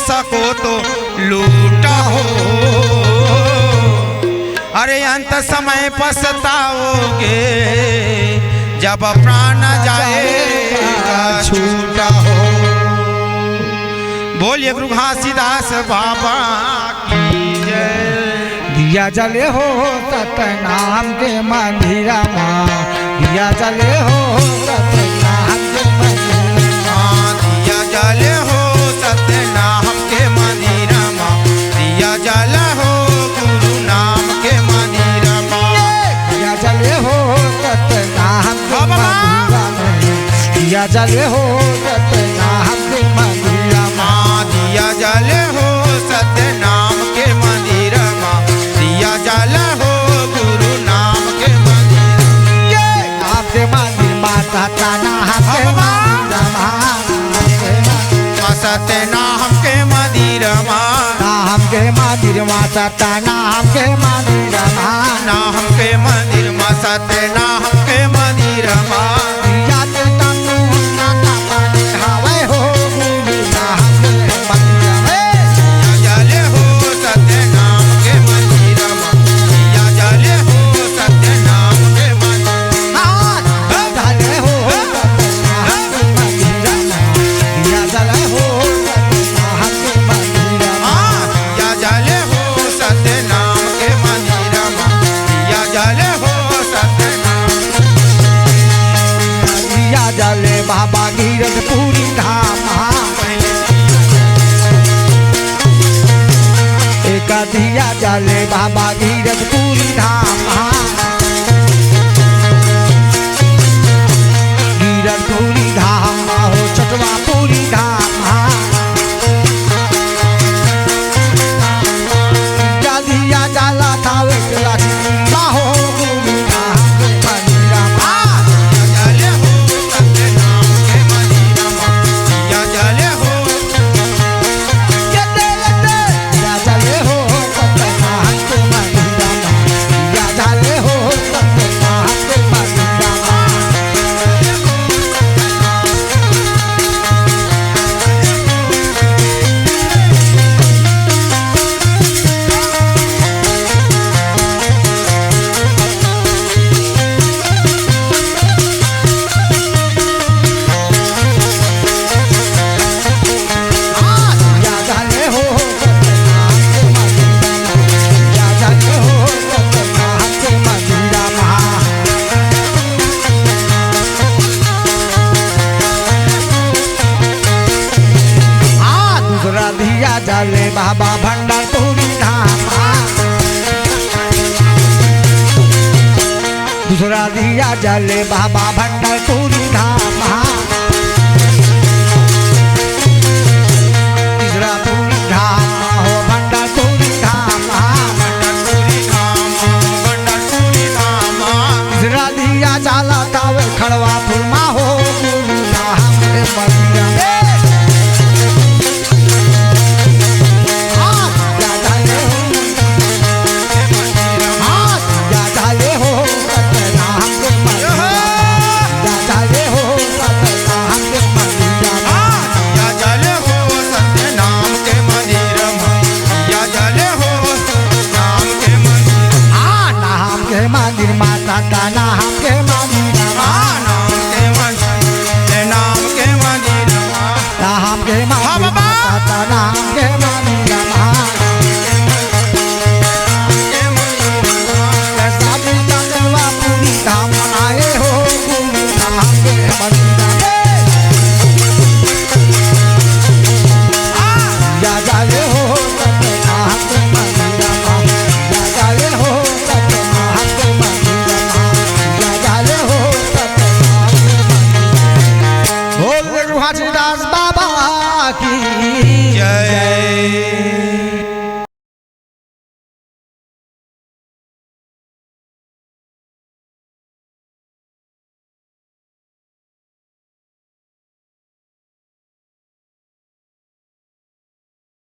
सको तो लूटा हो। अरे अंत समय पछताओगे जब प्राण जाएगा छूटा हो। बोलिए गुरु घासीदास बाबा की जय। दिया जले हो सतनाम के मंदिरा माँ, दिया जले हो सतनाम के मंदिरा, दिया जले हो सतनाम के मंदिरा माँ, दिया जला हो गुरु नाम के मंदिरा माँ। दिया जले हो सतनाम के मंदिरा में, दिया जले हो सतनाम के मंदिरा माँ, दिया जले हो सतनाम के मंदिरा माँ, दिया जला हो गुरु नाम के मंदिर। आपके मंदिर माता नाम के मंदिर सतनाम के मंदिर नाम के मंदिर माता नाम के मंदिर नाम के मंदिर माँ सतनाम के मंदिर बाबा गिरधपुरी धाम एक दिया जले बाबा गिरधपुरी धाम, गिरधपुरी धाम हो छठवा पूरी धाम, दिया जला था हो गुरु जले बाबा भंडारपुरी धाम, दूसरा दिया जले बाबा भंडारपुरी धाम,